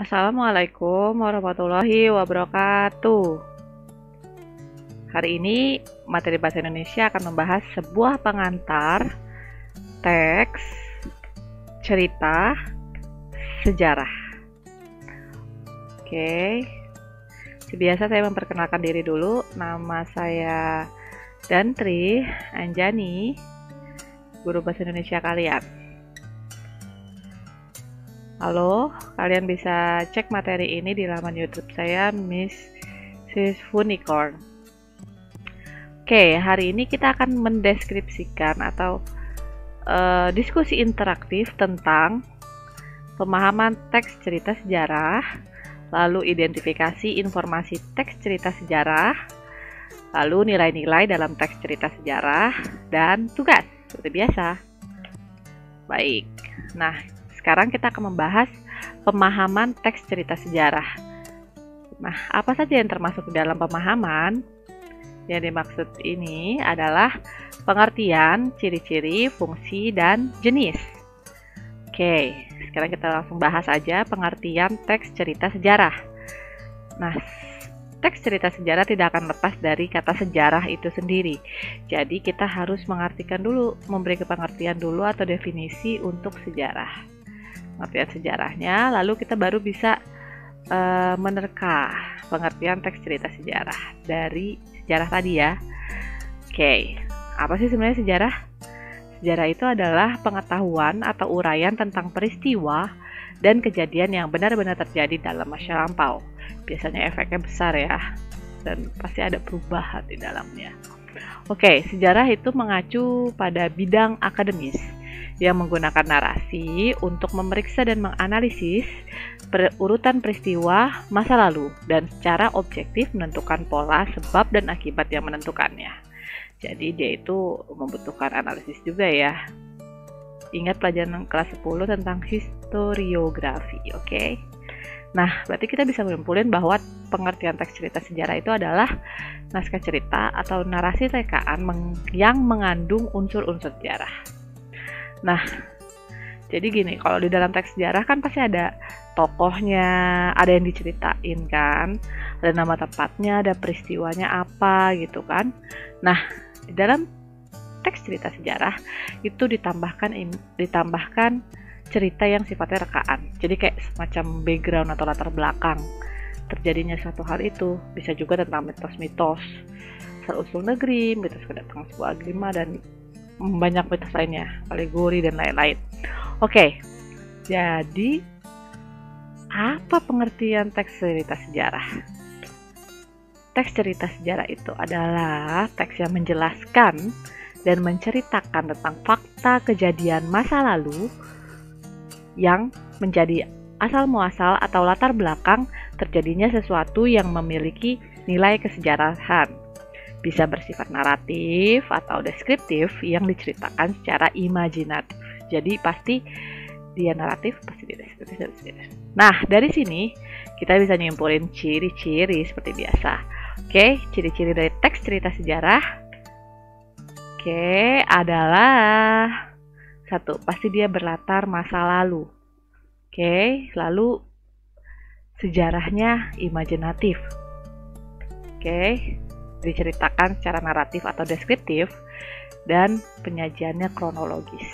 Assalamualaikum warahmatullahi wabarakatuh. Hari ini materi bahasa Indonesia akan membahas sebuah pengantar teks, cerita, sejarah. Oke. Sebiasa saya memperkenalkan diri dulu. Nama saya Dantri Anjani, guru bahasa Indonesia kalian. Halo, kalian bisa cek materi ini di laman YouTube saya, Miss Sis Unicorn. Oke, hari ini kita akan mendeskripsikan atau diskusi interaktif tentang pemahaman teks cerita sejarah, lalu identifikasi informasi teks cerita sejarah, lalu nilai-nilai dalam teks cerita sejarah, dan tugas, seperti biasa. Baik, nah sekarang kita akan membahas pemahaman teks cerita sejarah. Nah, apa saja yang termasuk di dalam pemahaman? Yang dimaksud ini adalah pengertian, ciri-ciri, fungsi, dan jenis. Oke, sekarang kita langsung bahas aja pengertian teks cerita sejarah. Nah, teks cerita sejarah tidak akan lepas dari kata sejarah itu sendiri. Jadi kita harus mengartikan dulu, memberi pengertian dulu atau definisi untuk sejarah. Pengertian sejarahnya, lalu kita baru bisa menerka pengertian teks cerita sejarah dari sejarah tadi ya. Oke, apa sih sebenarnya sejarah? Sejarah itu adalah pengetahuan atau uraian tentang peristiwa dan kejadian yang benar-benar terjadi dalam masa lampau. Biasanya efeknya besar ya, dan pasti ada perubahan di dalamnya. Oke, sejarah itu mengacu pada bidang akademis yang menggunakan narasi untuk memeriksa dan menganalisis urutan peristiwa masa lalu dan secara objektif menentukan pola, sebab, dan akibat yang menentukannya. Jadi dia itu membutuhkan analisis juga ya. Ingat pelajaran kelas 10 tentang historiografi, oke? Nah, berarti kita bisa menyimpulkan bahwa pengertian teks cerita sejarah itu adalah naskah cerita atau narasi rekaan yang mengandung unsur-unsur sejarah. Nah, jadi gini, kalau di dalam teks sejarah kan pasti ada tokohnya, ada yang diceritain kan, ada nama tempatnya, ada peristiwanya apa gitu kan. Nah, di dalam teks cerita sejarah itu ditambahkan cerita yang sifatnya rekaan. Jadi kayak semacam background atau latar belakang terjadinya suatu hal itu. Bisa juga tentang mitos-mitos, asal-usul negeri, mitos kedatangan sebuah agama, dan banyak mitos lainnya, alegori dan lain-lain. Oke, jadi apa pengertian teks cerita sejarah? Teks cerita sejarah itu adalah teks yang menjelaskan dan menceritakan tentang fakta kejadian masa lalu yang menjadi asal muasal atau latar belakang terjadinya sesuatu yang memiliki nilai kesejarahan. Bisa bersifat naratif atau deskriptif yang diceritakan secara imajinatif. Jadi pasti dia naratif, pasti dia deskriptif. Nah, dari sini kita bisa nyimpulin ciri-ciri seperti biasa. Oke, ciri-ciri dari teks cerita sejarah. Oke, adalah satu, pasti dia berlatar masa lalu. Oke, lalu sejarahnya imajinatif. Oke, diceritakan secara naratif atau deskriptif, dan penyajiannya kronologis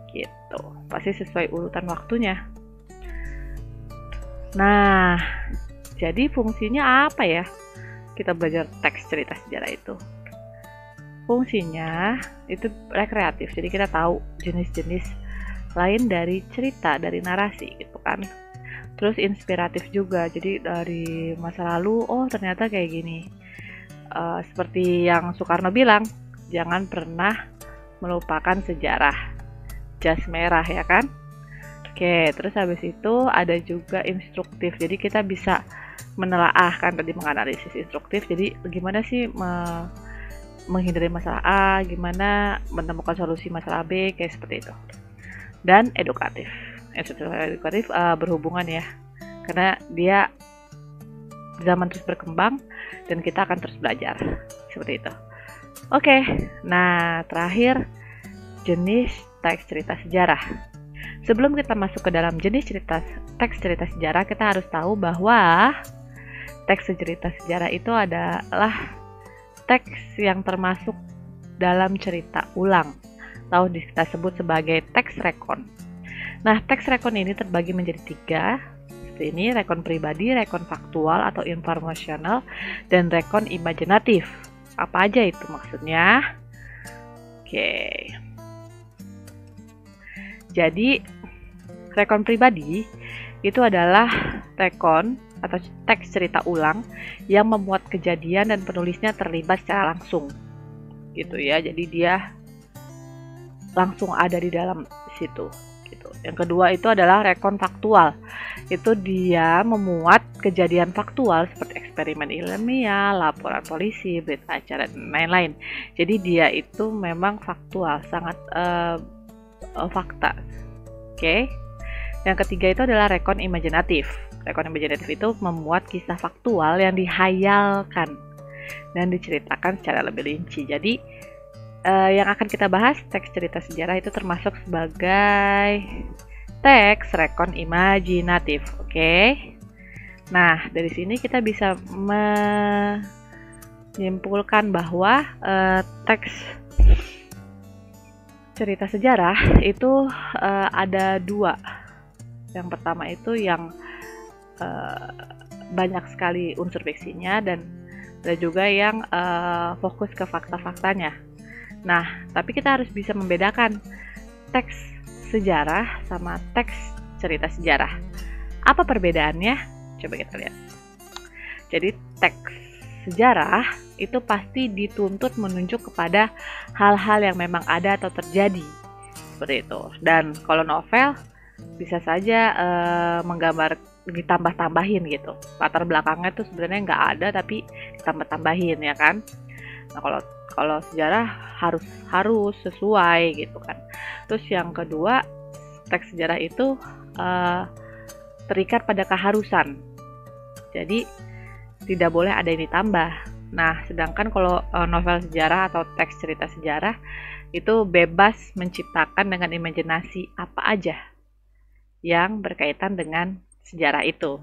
gitu, pasti sesuai urutan waktunya. Nah, jadi fungsinya apa ya kita belajar teks cerita sejarah itu? Fungsinya itu rekreatif, jadi kita tahu jenis-jenis lain dari cerita, dari narasi gitu kan. Terus inspiratif juga, jadi dari masa lalu, oh ternyata kayak gini. Seperti yang Soekarno bilang, jangan pernah melupakan sejarah. Jas merah ya kan? Oke, terus habis itu ada juga instruktif. Jadi kita bisa menelaah kan, tadi menganalisis instruktif. Jadi gimana sih menghindari masalah A, gimana menemukan solusi masalah B, kayak seperti itu. Dan edukatif. Edukatif berhubungan ya. Karena dia zaman terus berkembang dan kita akan terus belajar seperti itu. Oke, nah terakhir jenis teks cerita sejarah. Sebelum kita masuk ke dalam jenis teks cerita sejarah, kita harus tahu bahwa teks cerita sejarah itu adalah teks yang termasuk dalam cerita ulang, atau kita sebut sebagai teks rekon. Nah, teks rekon ini terbagi menjadi 3, seperti ini: rekon pribadi, rekon faktual atau informasional, dan rekon imajinatif. Apa aja itu maksudnya? Oke. Jadi, rekon pribadi itu adalah rekon atau teks cerita ulang yang memuat kejadian dan penulisnya terlibat secara langsung. Gitu ya. Jadi dia langsung ada di dalam situ gitu. Yang kedua itu adalah rekon faktual. Itu dia memuat kejadian faktual seperti eksperimen ilmiah, laporan polisi, berita acara, dan lain-lain. Jadi dia itu memang faktual, sangat fakta. Oke. Yang ketiga itu adalah rekon imajinatif. Rekon imajinatif itu memuat kisah faktual yang dihayalkan dan diceritakan secara lebih rinci. Jadi yang akan kita bahas, teks cerita sejarah itu termasuk sebagai teks rekon imajinatif. Oke. Nah, dari sini kita bisa menyimpulkan bahwa teks cerita sejarah itu ada 2. Yang pertama itu yang banyak sekali unsur fiksinya, dan ada juga yang fokus ke fakta-faktanya. Nah, tapi kita harus bisa membedakan teks sejarah sama teks cerita sejarah. Apa perbedaannya? Coba kita lihat. Jadi teks sejarah itu pasti dituntut menunjuk kepada hal-hal yang memang ada atau terjadi, seperti itu. Dan kalau novel bisa saja menggambar, ditambah-tambahin gitu. Latar belakangnya tuh sebenarnya nggak ada tapi ditambah-tambahin, ya kan. Nah, kalau sejarah harus sesuai gitu kan. Terus yang kedua, teks sejarah itu terikat pada keharusan. Jadi tidak boleh ada yang ditambah. Nah, sedangkan kalau novel sejarah atau teks cerita sejarah itu bebas menciptakan dengan imajinasi apa aja yang berkaitan dengan sejarah itu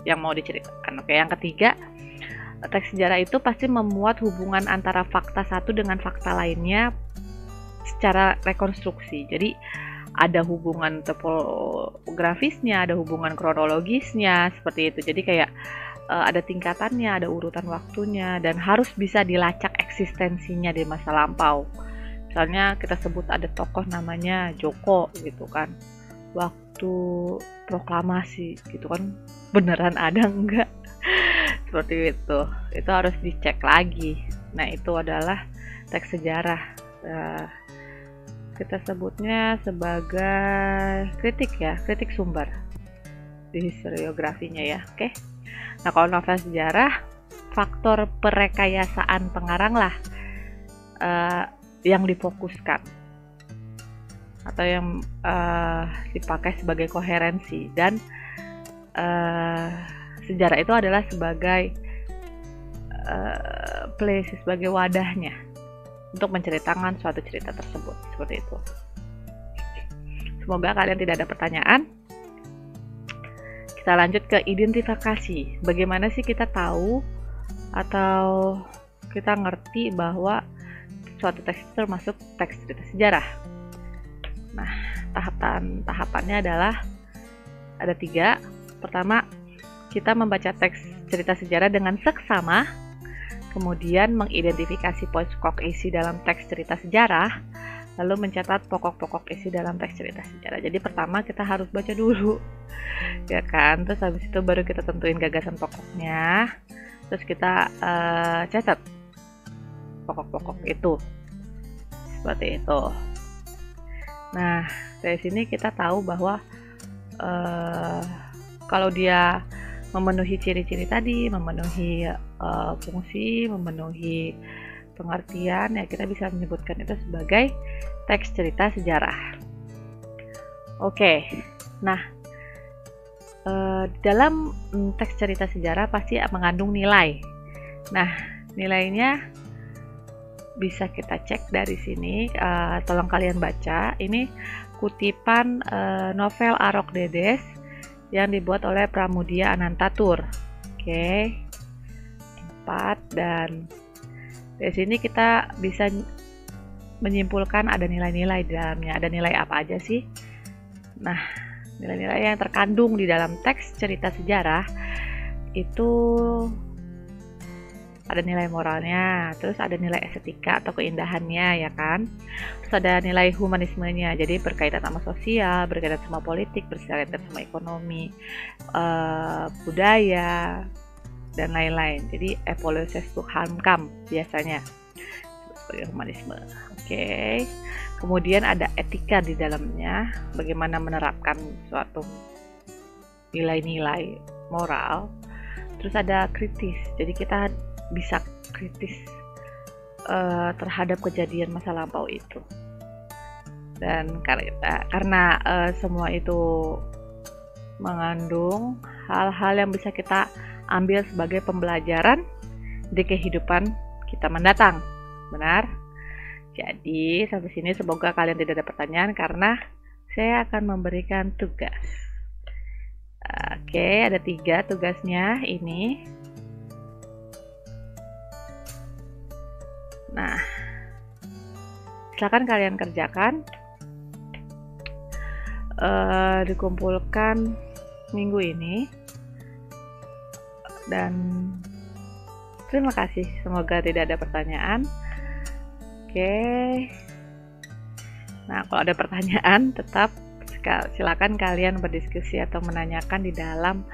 yang mau diceritakan. Oke, yang ketiga, teks sejarah itu pasti memuat hubungan antara fakta satu dengan fakta lainnya secara rekonstruksi. Jadi ada hubungan topografisnya, ada hubungan kronologisnya, seperti itu. Jadi kayak ada tingkatannya, ada urutan waktunya, dan harus bisa dilacak eksistensinya di masa lampau. Misalnya kita sebut ada tokoh namanya Joko gitu kan, waktu proklamasi gitu kan, beneran ada enggak? Seperti itu harus dicek lagi. Nah, itu adalah teks sejarah. Kita sebutnya sebagai kritik sumber di historiografinya ya. Oke. Nah, kalau novel sejarah, faktor perekayasaan pengarang lah yang difokuskan atau yang dipakai sebagai koherensi, dan sejarah itu adalah sebagai sebagai wadahnya untuk menceritakan suatu cerita tersebut, seperti itu. Semoga kalian tidak ada pertanyaan. Kita lanjut ke identifikasi. Bagaimana sih kita tahu atau kita ngerti bahwa suatu teks itu termasuk teks cerita sejarah? Nah, tahapannya adalah ada 3. Pertama, kita membaca teks cerita sejarah dengan seksama, kemudian mengidentifikasi pokok isi dalam teks cerita sejarah, lalu mencatat pokok-pokok isi dalam teks cerita sejarah. Jadi pertama kita harus baca dulu, ya kan? Terus habis itu baru kita tentuin gagasan pokoknya, terus kita catat pokok-pokok itu, seperti itu. Nah, dari sini kita tahu bahwa kalau dia memenuhi ciri-ciri tadi, memenuhi fungsi, memenuhi pengertian, ya kita bisa menyebutkan itu sebagai teks cerita sejarah. Oke, nah dalam teks cerita sejarah pasti mengandung nilai. Nah, nilainya bisa kita cek dari sini. Tolong kalian baca. Ini kutipan novel Arok Dedes yang dibuat oleh Pramudia Anantatur. Oke. 4, dan dari sini kita bisa menyimpulkan ada nilai-nilai di dalamnya. Ada nilai apa aja sih? Nah, nilai-nilai yang terkandung di dalam teks cerita sejarah itu ada nilai moralnya, terus ada nilai estetika atau keindahannya, ya kan? Terus ada nilai humanismenya, jadi berkaitan sama sosial, berkaitan sama politik, berkaitan sama ekonomi, budaya, dan lain-lain. Jadi evolusi Hamkam biasanya sebagai humanisme. Oke. Kemudian ada etika di dalamnya, bagaimana menerapkan suatu nilai-nilai moral. Terus ada kritis, jadi kita bisa kritis terhadap kejadian masa lampau itu. Dan karena semua itu mengandung hal-hal yang bisa kita ambil sebagai pembelajaran di kehidupan kita mendatang. Benar? Jadi sampai sini semoga kalian tidak ada pertanyaan karena saya akan memberikan tugas. Oke, ada 3 tugasnya ini. Nah, silakan kalian kerjakan. Dikumpulkan minggu ini. Dan terima kasih, semoga tidak ada pertanyaan. Oke. Nah, kalau ada pertanyaan tetap silakan kalian berdiskusi atau menanyakan di dalam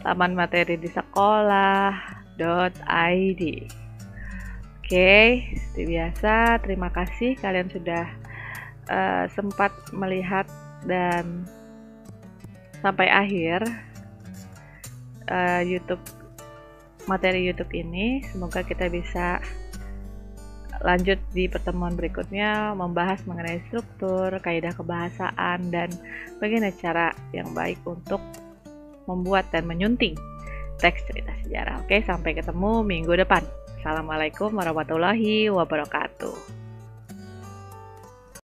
laman materi di sekolah.id. Oke, seperti biasa, terima kasih kalian sudah sempat melihat dan sampai akhir materi YouTube ini. Semoga kita bisa lanjut di pertemuan berikutnya membahas mengenai struktur, kaidah kebahasaan, dan bagaimana cara yang baik untuk membuat dan menyunting teks cerita sejarah. Oke, sampai ketemu minggu depan. Assalamualaikum warahmatullahi wabarakatuh.